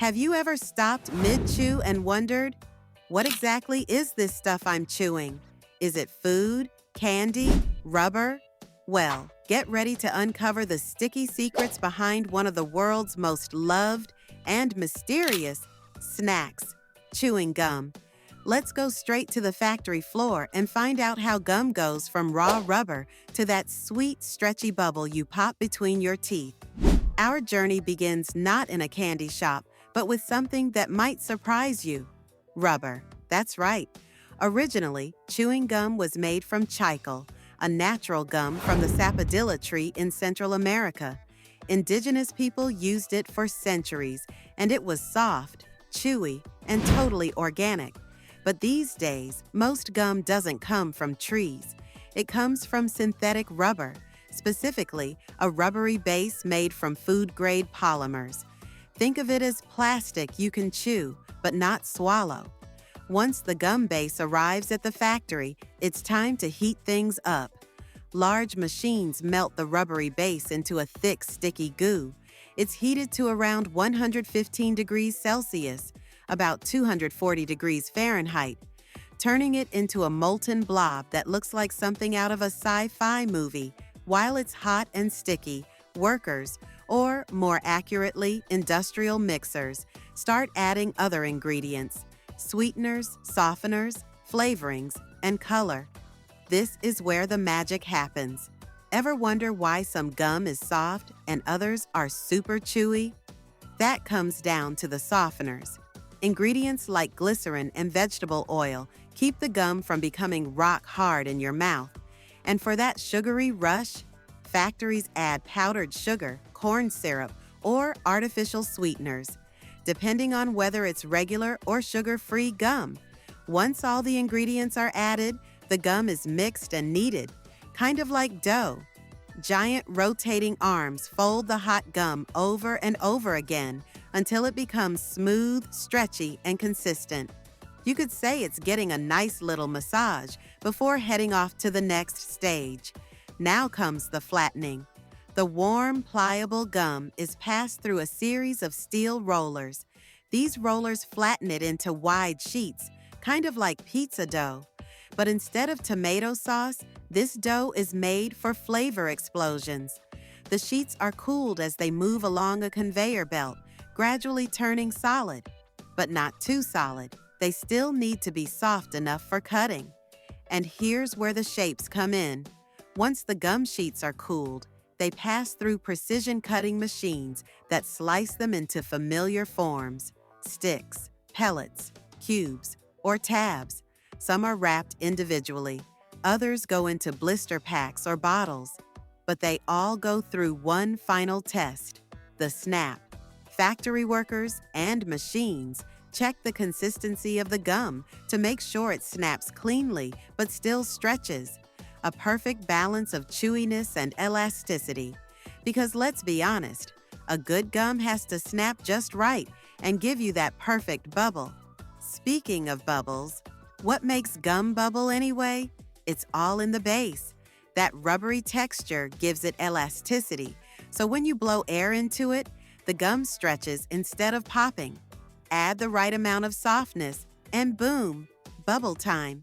Have you ever stopped mid-chew and wondered, what exactly is this stuff I'm chewing? Is it food, candy, rubber? Well, get ready to uncover the sticky secrets behind one of the world's most loved and mysterious snacks, chewing gum. Let's go straight to the factory floor and find out how gum goes from raw rubber to that sweet, stretchy bubble you pop between your teeth. Our journey begins not in a candy shop, but with something that might surprise you. Rubber. That's right. Originally, chewing gum was made from chicle, a natural gum from the sapodilla tree in Central America. Indigenous people used it for centuries, and it was soft, chewy, and totally organic. But these days, most gum doesn't come from trees. It comes from synthetic rubber, specifically a rubbery base made from food-grade polymers. Think of it as plastic you can chew, but not swallow. Once the gum base arrives at the factory, it's time to heat things up. Large machines melt the rubbery base into a thick, sticky goo. It's heated to around 115 degrees Celsius, about 240 degrees Fahrenheit, turning it into a molten blob that looks like something out of a sci-fi movie. While it's hot and sticky, workers, or more accurately, industrial mixers, start adding other ingredients: sweeteners, softeners, flavorings, and color. This is where the magic happens. Ever wonder why some gum is soft and others are super chewy? That comes down to the softeners. Ingredients like glycerin and vegetable oil keep the gum from becoming rock hard in your mouth. And for that sugary rush, factories add powdered sugar, corn syrup, or artificial sweeteners, depending on whether it's regular or sugar-free gum. Once all the ingredients are added, the gum is mixed and kneaded, kind of like dough. Giant rotating arms fold the hot gum over and over again until it becomes smooth, stretchy, and consistent. You could say it's getting a nice little massage before heading off to the next stage. Now comes the flattening. The warm, pliable gum is passed through a series of steel rollers. These rollers flatten it into wide sheets, kind of like pizza dough. But instead of tomato sauce, this dough is made for flavor explosions. The sheets are cooled as they move along a conveyor belt, gradually turning solid. But not too solid. They still need to be soft enough for cutting. And here's where the shapes come in. Once the gum sheets are cooled, they pass through precision cutting machines that slice them into familiar forms: sticks, pellets, cubes, or tabs. Some are wrapped individually. Others go into blister packs or bottles. But they all go through one final test: the snap. Factory workers and machines check the consistency of the gum to make sure it snaps cleanly but still stretches. A perfect balance of chewiness and elasticity. Because let's be honest, a good gum has to snap just right and give you that perfect bubble. Speaking of bubbles, what makes gum bubble anyway? It's all in the base. That rubbery texture gives it elasticity, so when you blow air into it, the gum stretches instead of popping. Add the right amount of softness, and boom, bubble time.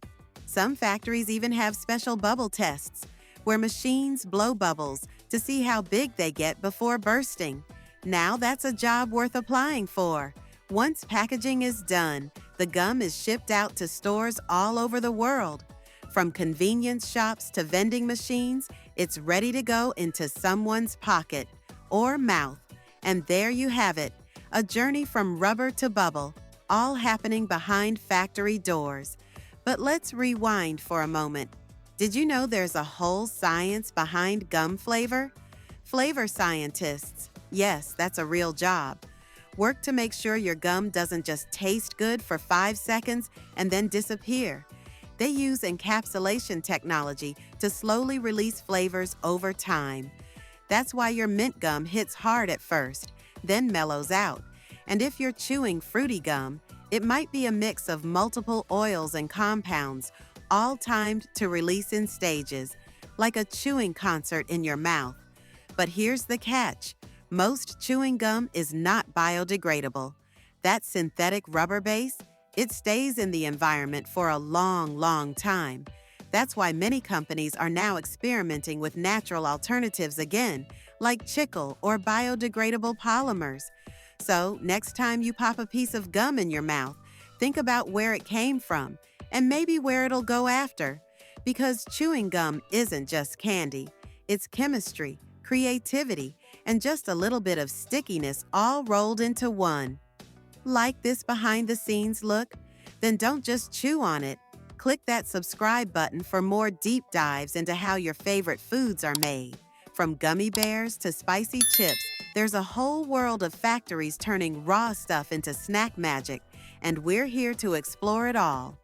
Some factories even have special bubble tests, where machines blow bubbles to see how big they get before bursting. Now that's a job worth applying for. Once packaging is done, the gum is shipped out to stores all over the world. From convenience shops to vending machines, it's ready to go into someone's pocket or mouth. And there you have it, a journey from rubber to bubble, all happening behind factory doors. But let's rewind for a moment. Did you know there's a whole science behind gum flavor? Flavor scientists, yes, that's a real job, work to make sure your gum doesn't just taste good for 5 seconds and then disappear. They use encapsulation technology to slowly release flavors over time. That's why your mint gum hits hard at first, then mellows out. And if you're chewing fruity gum, it might be a mix of multiple oils and compounds, all timed to release in stages, like a chewing concert in your mouth. But here's the catch. Most chewing gum is not biodegradable. That synthetic rubber base, it stays in the environment for a long, long time. That's why many companies are now experimenting with natural alternatives again, like chicle or biodegradable polymers. So, next time you pop a piece of gum in your mouth, think about where it came from and maybe where it'll go after. Because chewing gum isn't just candy, it's chemistry, creativity, and just a little bit of stickiness all rolled into one. Like this behind the scenes look? Then don't just chew on it. Click that subscribe button for more deep dives into how your favorite foods are made. From gummy bears to spicy chips, there's a whole world of factories turning raw stuff into snack magic, and we're here to explore it all.